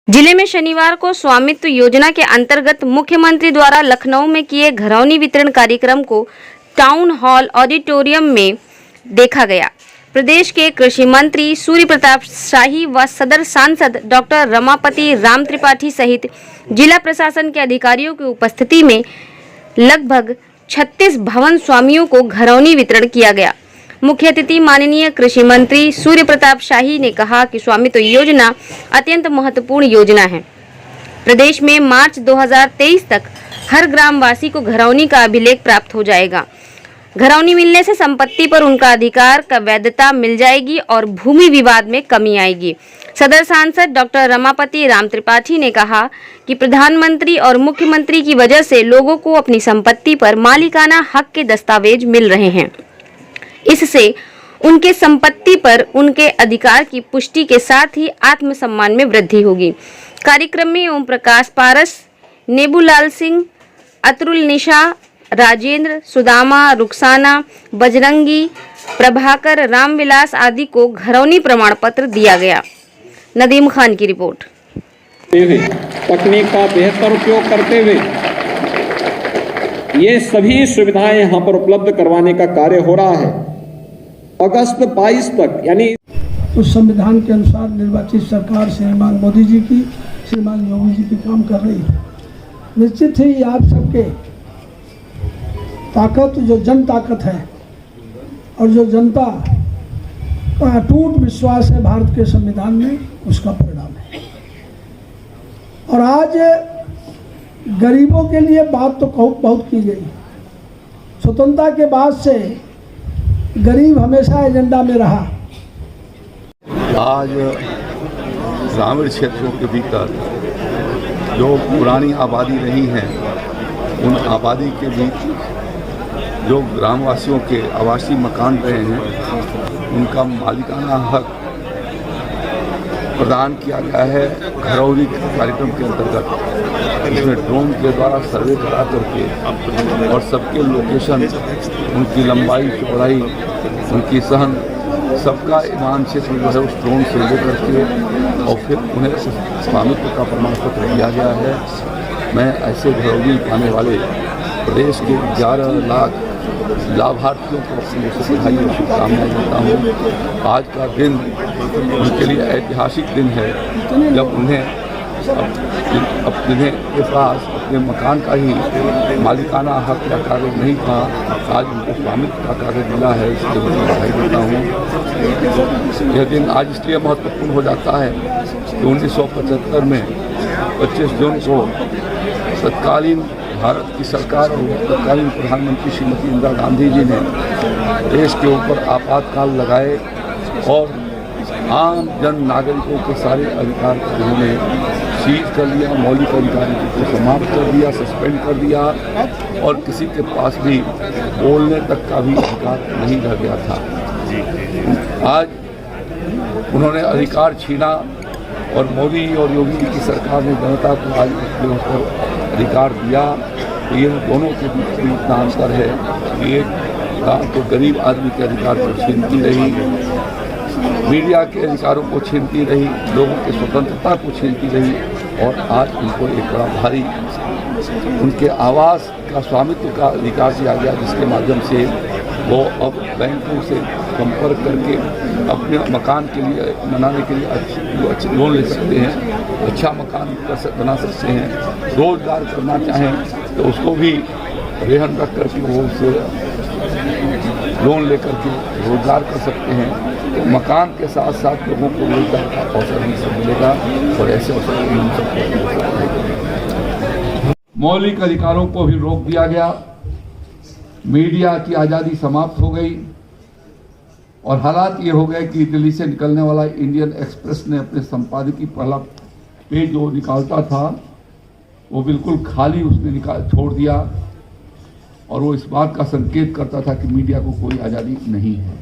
जिले में शनिवार को स्वामित्व योजना के अंतर्गत मुख्यमंत्री द्वारा लखनऊ में किए घरौनी वितरण कार्यक्रम को टाउन हॉल ऑडिटोरियम में देखा गया। प्रदेश के कृषि मंत्री सूर्य प्रताप शाही व सदर सांसद डॉक्टर रमापति राम त्रिपाठी सहित जिला प्रशासन के अधिकारियों की उपस्थिति में लगभग 36 भवन स्वामियों को घरौनी वितरण किया गया। मुख्य अतिथि माननीय कृषि मंत्री सूर्य प्रताप शाही ने कहा कि स्वामित्व योजना अत्यंत महत्वपूर्ण योजना है। प्रदेश में मार्च 2023 तक हर ग्रामवासी को घरौनी का अभिलेख प्राप्त हो जाएगा। घरौनी मिलने से संपत्ति पर उनका अधिकार का वैधता मिल जाएगी और भूमि विवाद में कमी आएगी। सदर सांसद डॉक्टर रमापति राम त्रिपाठी ने कहा कि प्रधानमंत्री और मुख्यमंत्री की वजह से लोगों को अपनी संपत्ति पर मालिकाना हक के दस्तावेज मिल रहे हैं। इससे उनके संपत्ति पर उनके अधिकार की पुष्टि के साथ ही आत्मसम्मान में वृद्धि होगी। कार्यक्रम में ओम प्रकाश पारस, नेबूलाल सिंह, अतुल निशा, राजेंद्र, सुदामा, रुखसाना, बजरंगी, प्रभाकर, रामविलास आदि को घरौनी प्रमाण पत्र दिया गया। नदीम खान की रिपोर्ट। तकनीक का बेहतर उपयोग करते हुए ये सभी सुविधाएं यहां पर उपलब्ध करवाने का कार्य हो रहा है। अगस्त 22 तक यानी उस संविधान के अनुसार निर्वाचित सरकार श्रीमान मोदी जी की, श्रीमान योगी जी की काम कर रही है। निश्चित ही आप सबके ताकत, जो जन ताकत है और जो जनता का अटूट विश्वास है भारत के संविधान में, उसका परिणाम है। और आज गरीबों के लिए बात तो बहुत की गई। स्वतंत्रता के बाद से गरीब हमेशा एजेंडा में रहा। आज ग्रामीण क्षेत्रों के भीतर जो पुरानी आबादी रही है, उन आबादी के बीच जो ग्रामवासियों के आवासीय मकान रहे हैं, उनका मालिकाना हक प्रदान किया गया है घरौनी कार्यक्रम के अंतर्गत। इसमें ड्रोन के द्वारा सर्वे करा करके और सबके लोकेशन, उनकी लंबाई, चौड़ाई, उनकी सहन, सबका ईमान से जो है उस ड्रोन से लेकर के और फिर उन्हें स्वामित्व का प्रमाण पत्र दिया गया है। मैं ऐसे घरौनी पाने वाले प्रदेश के 11 लाख लाभार्थियों को अपनी बधाई और शुभकामनाएं देता हूँ। आज का दिन उनके लिए ऐतिहासिक दिन है, जब उन्हें अपने के पास अपने मकान का ही मालिकाना हक या कागज नहीं था, आज उनको स्वामित्व का कागज मिला है। इसके लिए बधाई देता हूँ। यह दिन आज इसलिए महत्वपूर्ण हो जाता है कि 1975 में 25 जून को तत्कालीन भारत की सरकार और तत्कालीन प्रधानमंत्री श्रीमती इंदिरा गांधी जी ने देश के ऊपर आपातकाल लगाए और आम जन नागरिकों के सारे अधिकार को उन्होंने सीज कर लिया, मौलिक अधिकारों को समाप्त कर दिया, सस्पेंड कर दिया और किसी के पास भी बोलने तक का भी अधिकार नहीं रह गया था। आज उन्होंने अधिकार छीना और मोदी और योगी जी की सरकार ने जनता को आज अपने ऊपर अधिकार दिया। ये दोनों के बीच में इतना अंतर है कि एक तो गरीब आदमी के अधिकार को छीनती रही, मीडिया के अधिकारों को छीनती रही, लोगों की स्वतंत्रता को छीनती रही और आज उनको एक बड़ा भारी उनके आवास का स्वामित्व का अधिकार दिया गया, जिसके माध्यम से वो अब बैंकों से संपर्क करके अपने मकान के लिए बनाने के लिए अच्छे लोन ले सकते हैं, अच्छा मकान बना सकते हैं। रोजगार करना चाहें तो उसको भी रेहन रख करके वो उससे लोन लेकर के रोजगार कर सकते हैं। तो मकान के साथ साथ लोगों को रोजगार का अवसर भी सब मिलेगा और ऐसे अवसर भी हम सबको। मौलिक अधिकारों को भी रोक दिया गया, मीडिया की आज़ादी समाप्त हो गई और हालात ये हो गए कि दिल्ली से निकलने वाला इंडियन एक्सप्रेस ने अपने संपादकीय पहला पेज जो निकालता था वो बिल्कुल खाली उसने छोड़ दिया और वो इस बात का संकेत करता था कि मीडिया को कोई आज़ादी नहीं है।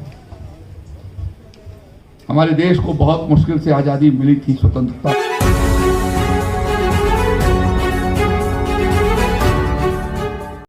हमारे देश को बहुत मुश्किल से आज़ादी मिली थी, स्वतंत्रता।